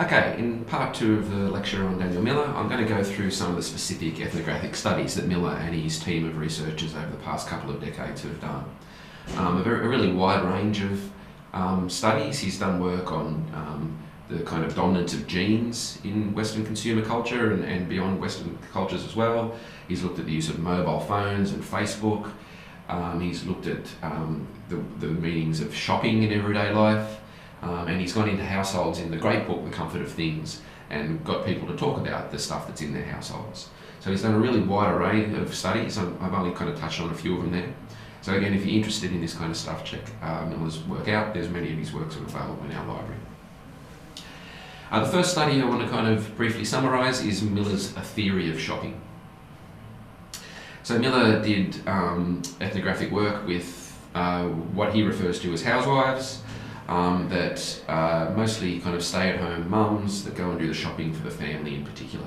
Okay, in part two of the lecture on Daniel Miller, I'm going to go through some of the specific ethnographic studies that Miller and his team of researchers over the past couple of decades have done. A really wide range of studies. He's done work on the kind of dominance of genes in Western consumer culture and beyond Western cultures as well. He's looked at the use of mobile phones and Facebook. He's looked at the meanings of shopping in everyday life. And he's gone into households in the great book, The Comfort of Things, and got people to talk about the stuff that's in their households. So he's done a really wide array of studies. I've only kind of touched on a few of them there. So again, if you're interested in this kind of stuff, check Miller's work out. There's many of his works are available in our library. The first study I want to kind of briefly summarise is Miller's A Theory of Shopping. So Miller did ethnographic work with what he refers to as housewives, that mostly kind of stay-at-home mums that go and do the shopping for the family in particular.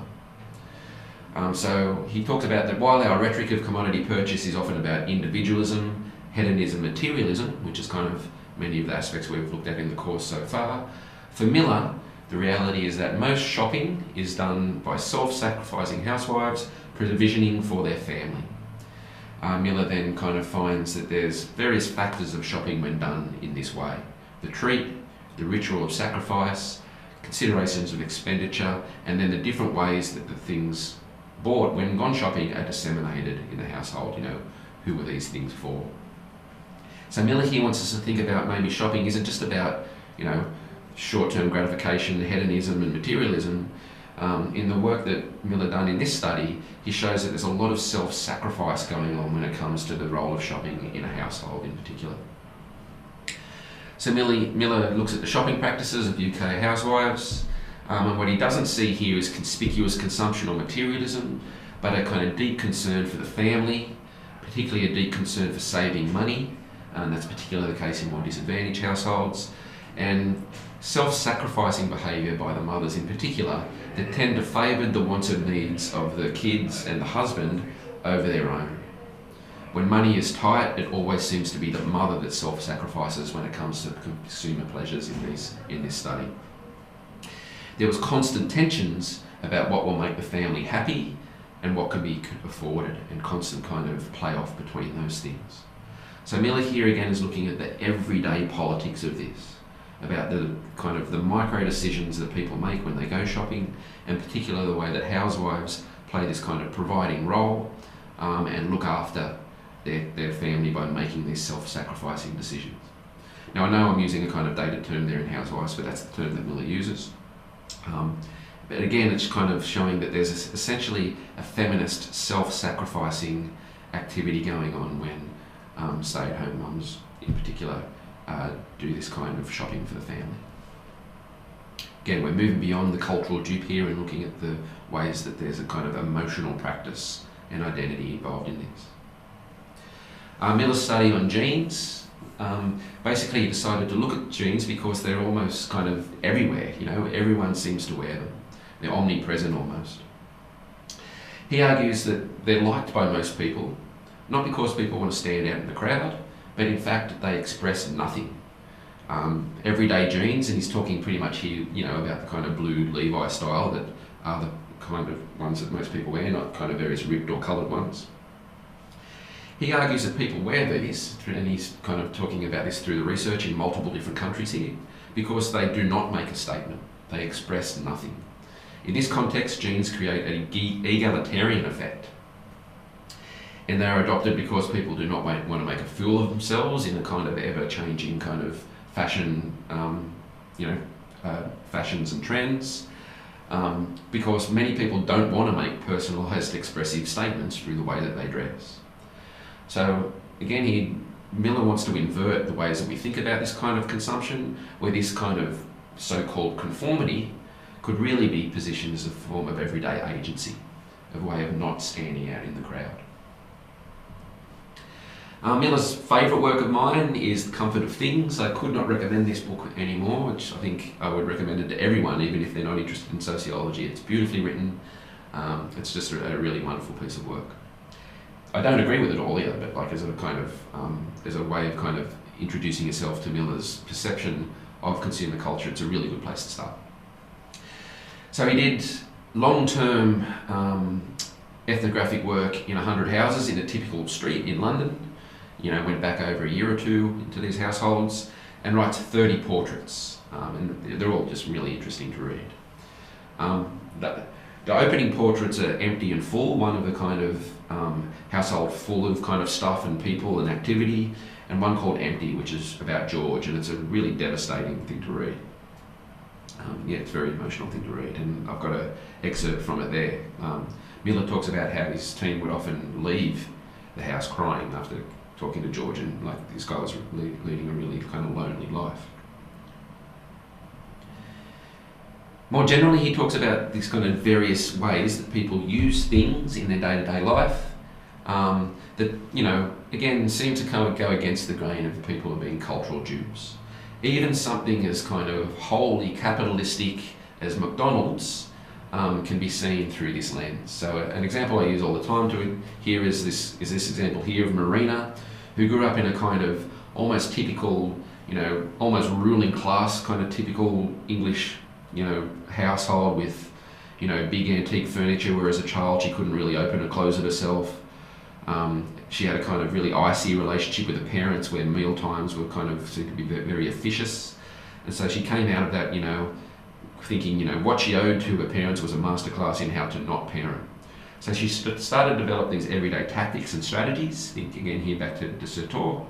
So he talked about that while our rhetoric of commodity purchase is often about individualism, hedonism, materialism, which is kind of many of the aspects we've looked at in the course so far, for Miller, the reality is that most shopping is done by self-sacrificing housewives provisioning for their family. Miller then kind of finds that there's various factors of shopping when done in this way. The treat, the ritual of sacrifice, considerations of expenditure, and then the different ways that the things bought when gone shopping are disseminated in the household. You know, who were these things for? So Miller here wants us to think about maybe shopping isn't just about, you know, short-term gratification, hedonism and materialism. In the work that Miller done in this study, he shows that there's a lot of self-sacrifice going on when it comes to the role of shopping in a household in particular. So Miller looks at the shopping practices of UK housewives, and what he doesn't see here is conspicuous consumption or materialism, but a kind of deep concern for the family, particularly a deep concern for saving money, and that's particularly the case in more disadvantaged households, and self-sacrificing behaviour by the mothers in particular that tend to favour the wants and needs of the kids and the husband over their own. When money is tight, it always seems to be the mother that self-sacrifices when it comes to consumer pleasures in this study. There was constant tensions about what will make the family happy and what can be afforded, and constant kind of play-off between those things. So Miller here again is looking at the everyday politics of this, about the kind of the micro decisions that people make when they go shopping, and particularly the way that housewives play this kind of providing role and look after their family by making these self-sacrificing decisions. Now I know I'm using a kind of dated term there in housewives, but that's the term that Miller uses. But again, it's kind of showing that there's essentially a feminist self-sacrificing activity going on when stay-at-home mums in particular do this kind of shopping for the family. Again, we're moving beyond the cultural dupe here and looking at the ways that there's a kind of emotional practice and identity involved in this. Miller's study on jeans, basically he decided to look at jeans because they're almost kind of everywhere, you know, everyone seems to wear them. They're omnipresent almost. He argues that they're liked by most people, not because people want to stand out in the crowd, but in fact they express nothing. Everyday jeans, and he's talking pretty much here, you know, about the kind of blue Levi style that are the kind of ones that most people wear, not kind of various ripped or coloured ones. He argues that people wear these, and he's kind of talking about this through the research in multiple different countries here, because they do not make a statement. They express nothing. In this context, jeans create an egalitarian effect. And they are adopted because people do not want to make a fool of themselves in a kind of ever-changing kind of fashion, fashions and trends, because many people don't want to make personalised expressive statements through the way that they dress. So again, Miller wants to invert the ways that we think about this kind of consumption, where this kind of so-called conformity could really be positioned as a form of everyday agency, a way of not standing out in the crowd. Miller's favourite work of mine is The Comfort of Things. I could not recommend this book anymore, which I think I would recommend it to everyone, even if they're not interested in sociology. It's beautifully written. It's just a really wonderful piece of work. I don't agree with it all either, but like as a kind of as a way of kind of introducing yourself to Miller's perception of consumer culture, it's a really good place to start. So he did long-term ethnographic work in 100 houses in a typical street in London. Went back over a year or two into these households and writes 30 portraits, and they're all just really interesting to read. The opening portraits are empty and full, one of a kind of household full of kind of stuff and people and activity, and one called Empty, which is about George, and it's a really devastating thing to read. It's a very emotional thing to read, and I've got an excerpt from it there. Miller talks about how his team would often leave the house crying after talking to George, and like this guy was leading a really kind of lonely life. More generally, he talks about these kind of various ways that people use things in their day-to-day life that, again, seem to kind of go against the grain of people being cultural dupes. Even something as kind of wholly capitalistic as McDonald's can be seen through this lens. So an example I use all the time here is this example here of Marina, who grew up in a kind of almost typical, almost ruling class kind of typical English, household with, big antique furniture, where as a child she couldn't really open and close it herself. She had a kind of really icy relationship with her parents, where meal times were kind of seemed to be very officious, and so she came out of that, thinking, what she owed to her parents was a masterclass in how to not parent. So she started to develop these everyday tactics and strategies, think again here back to Sauteur,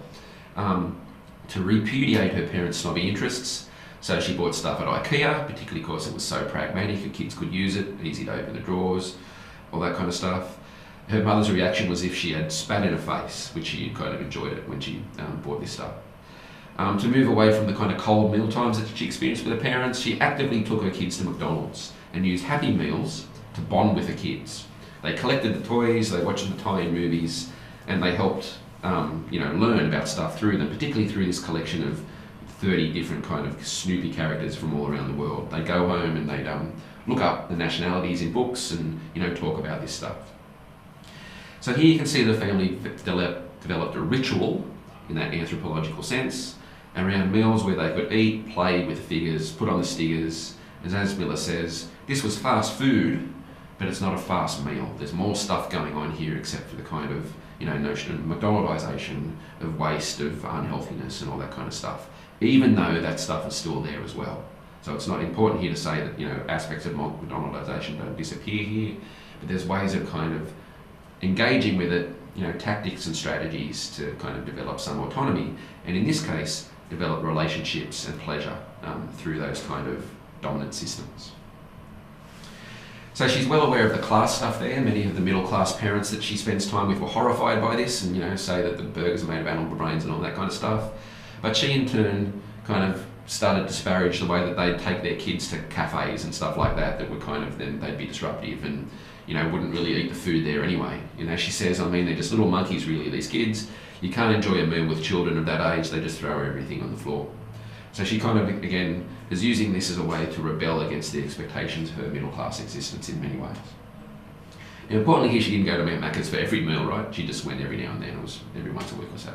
to repudiate her parents' snobby interests. So she bought stuff at IKEA, particularly because it was so pragmatic, her kids could use it, easy to open the drawers, all that kind of stuff. Her mother's reaction was if she had spat in her face, which she kind of enjoyed it when she bought this stuff. To move away from the kind of cold meal times that she experienced with her parents, she actively took her kids to McDonald's and used Happy Meals to bond with her kids. They collected the toys, they watched the tie-in movies, and they helped learn about stuff through them, particularly through this collection of 30 different kind of Snoopy characters from all around the world. They'd go home and they'd look up the nationalities in books and talk about this stuff. So here you can see the family developed a ritual in that anthropological sense around meals where they could eat, play with figures, put on the stickers. As Miller says, this was fast food, but it's not a fast meal. There's more stuff going on here except for the kind of notion of McDonaldization, of waste, of unhealthiness and all that kind of stuff, even though that stuff is still there as well. So it's not important here to say that aspects of McDonaldization don't disappear here, but there's ways of kind of engaging with it, tactics and strategies to kind of develop some autonomy, and in this case, develop relationships and pleasure through those kind of dominant systems. So she's well aware of the class stuff there. Many of the middle class parents that she spends time with were horrified by this and say that the burgers are made of animal brains and all that kind of stuff. But she in turn kind of started to disparage the way that they'd take their kids to cafes and stuff like that would kind of, then they'd be disruptive and wouldn't really eat the food there anyway. She says, they're just little monkeys really, these kids. You can't enjoy a meal with children of that age, they just throw everything on the floor. So she kind of, again, is using this as a way to rebel against the expectations of her middle class existence in many ways. And importantly here, she didn't go to Macca's for every meal, right? She just went every now and then, it was every once a week or so.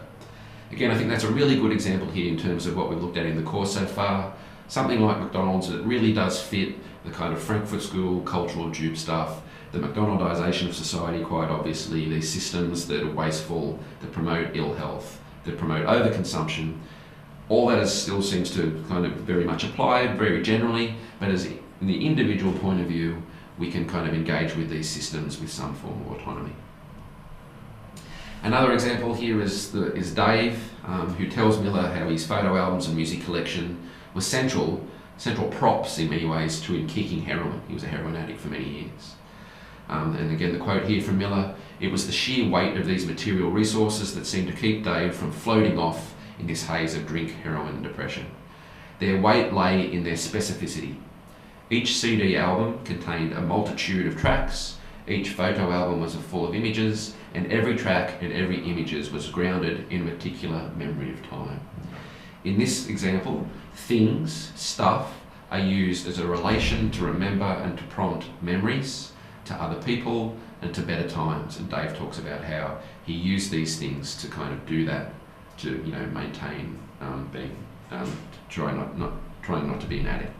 Again, I think that's a really good example here in terms of what we've looked at in the course so far. Something like McDonald's that really does fit the kind of Frankfurt School cultural dupe stuff, the McDonaldization of society, quite obviously, these systems that are wasteful, that promote ill health, that promote overconsumption. All that still seems to kind of very much apply very generally, but as in the individual point of view, we can kind of engage with these systems with some form of autonomy. Another example here is Dave, who tells Miller how his photo albums and music collection were central props in many ways to him kicking heroin. He was a heroin addict for many years. And again, the quote here from Miller, it was the sheer weight of these material resources that seemed to keep Dave from floating off in this haze of drink, heroin and depression. Their weight lay in their specificity. Each CD album contained a multitude of tracks, each photo album was full of images, and every track and every image was grounded in a particular memory of time. In this example, things, stuff, are used as a relation to remember and to prompt memories to other people and to better times. And Dave talks about how he used these things to kind of do that, to maintain trying not to be an addict.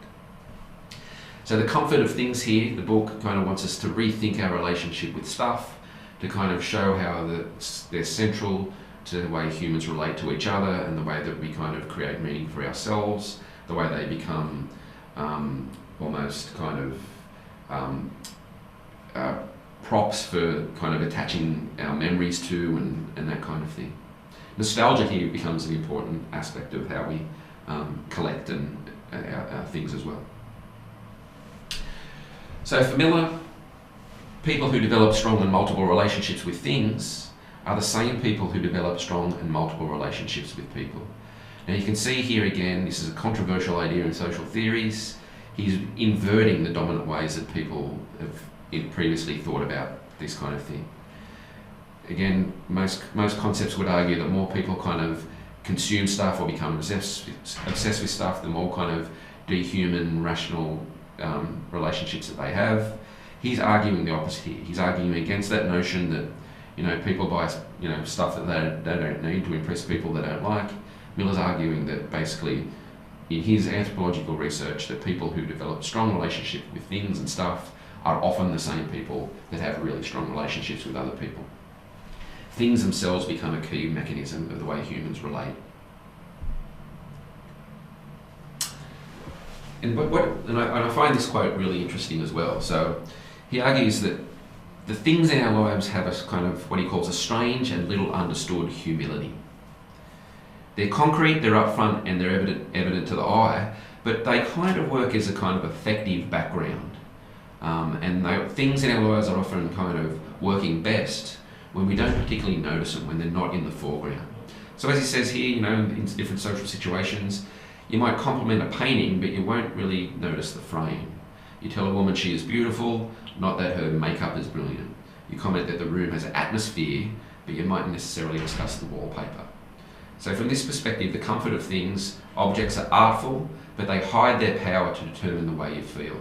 So the comfort of things here, the book kind of wants us to rethink our relationship with stuff, to kind of show how they're central to the way humans relate to each other and the way that we kind of create meaning for ourselves, the way they become almost kind of props for kind of attaching our memories to and that kind of thing. Nostalgia here becomes an important aspect of how we collect and our things as well. So for Miller, people who develop strong and multiple relationships with things are the same people who develop strong and multiple relationships with people. Now you can see here again, this is a controversial idea in social theories. He's inverting the dominant ways that people have previously thought about this kind of thing. Again, most concepts would argue that more people kind of consume stuff or become obsessed with stuff, the more kind of dehuman, rational relationships that they have. He's arguing the opposite here. He's arguing against that notion that people buy stuff that they don't need to impress people they don't like. Miller's arguing that basically, in his anthropological research, that people who develop strong relationships with things and stuff are often the same people that have really strong relationships with other people. Things themselves become a key mechanism of the way humans relate. And I find this quote really interesting as well. So he argues that the things in our lives have a kind of what he calls a strange and little understood humility. They're concrete, they're upfront, and they're evident to the eye, but they kind of work as a kind of effective background. Things in our lives are often kind of working best when we don't particularly notice them, when they're not in the foreground. So as he says here, in different social situations, you might compliment a painting, but you won't really notice the frame. You tell a woman she is beautiful, not that her makeup is brilliant. You comment that the room has an atmosphere, but you mightn't necessarily discuss the wallpaper. So from this perspective, the comfort of things, objects are artful, but they hide their power to determine the way you feel.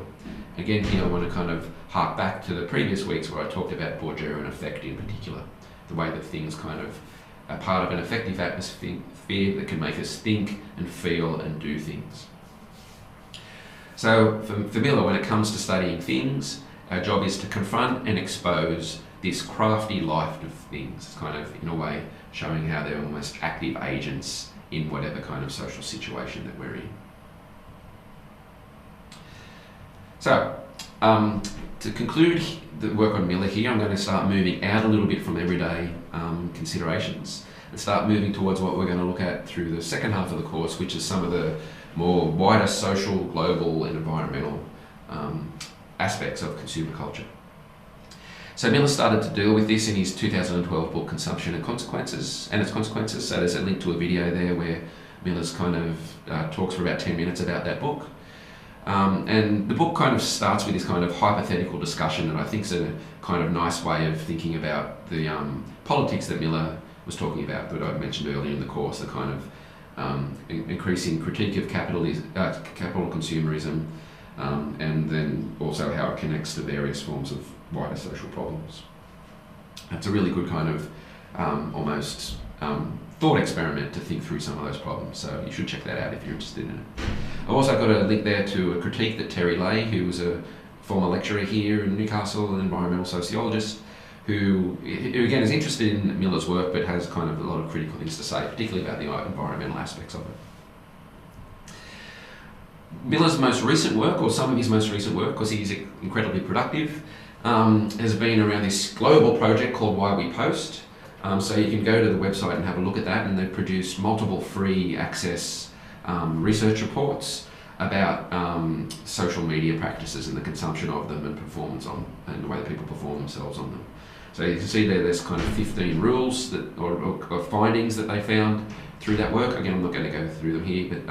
Again, here I want to kind of hark back to the previous weeks where I talked about Bourdieu and affect in particular, the way that things kind of are part of an affective atmosphere that can make us think and feel and do things. So for Miller, when it comes to studying things, our job is to confront and expose this crafty life of things. It's kind of, in a way, showing how they're almost active agents in whatever kind of social situation that we're in. So, to conclude the work on Miller here, I'm going to start moving out a little bit from everyday considerations and start moving towards what we're going to look at through the second half of the course, which is some of the more wider social, global and environmental aspects of consumer culture. So Miller started to deal with this in his 2012 book Consumption and its Consequences. So there's a link to a video there where Miller's kind of talks for about 10 minutes about that book. And the book kind of starts with this kind of hypothetical discussion that I think is a kind of nice way of thinking about the politics that Miller was talking about that I mentioned earlier in the course, the kind of increasing critique of capital consumerism, and then also how it connects to various forms of wider social problems. It's a really good kind of almost thought experiment to think through some of those problems, so you should check that out if you're interested in it. I've also got a link there to a critique that Terry Lay, who was a former lecturer here in Newcastle, an environmental sociologist, who again is interested in Miller's work but has kind of a lot of critical things to say, particularly about the environmental aspects of it. Miller's most recent work, or some of his most recent work, because he's incredibly productive, has been around this global project called Why We Post. So you can go to the website and have a look at that, and they've produced multiple free access research reports about social media practices and the consumption of them and performance and the way that people perform themselves on them. So you can see there's kind of 15 rules or findings that they found through that work. Again, I'm not going to go through them here, but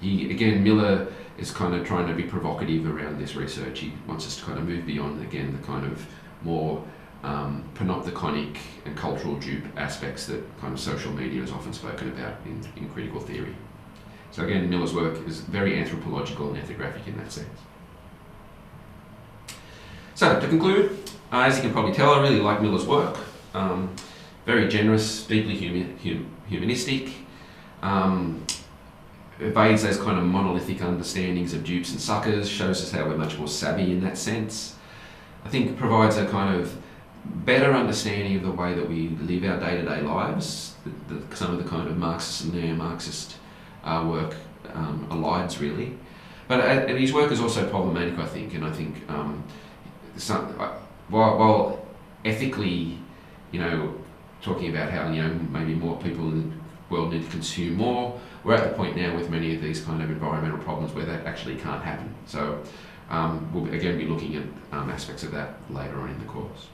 Miller is kind of trying to be provocative around this research. He wants us to kind of move beyond, again, the kind of more panopticonic and cultural dupe aspects that kind of social media is often spoken about in critical theory. So again, Miller's work is very anthropological and ethnographic in that sense. So to conclude, as you can probably tell, I really like Miller's work. Very generous, deeply humanistic, evades those kind of monolithic understandings of dupes and suckers, shows us how we're much more savvy in that sense. I think it provides a kind of better understanding of the way that we live our day-to-day lives. Some of the kind of Marxist and neo-Marxist work aligns really. But and his work is also problematic, I think, and I think while ethically, talking about how, maybe more people in the world need to consume more, we're at the point now with many of these kind of environmental problems where that actually can't happen. So we'll again be looking at aspects of that later on in the course.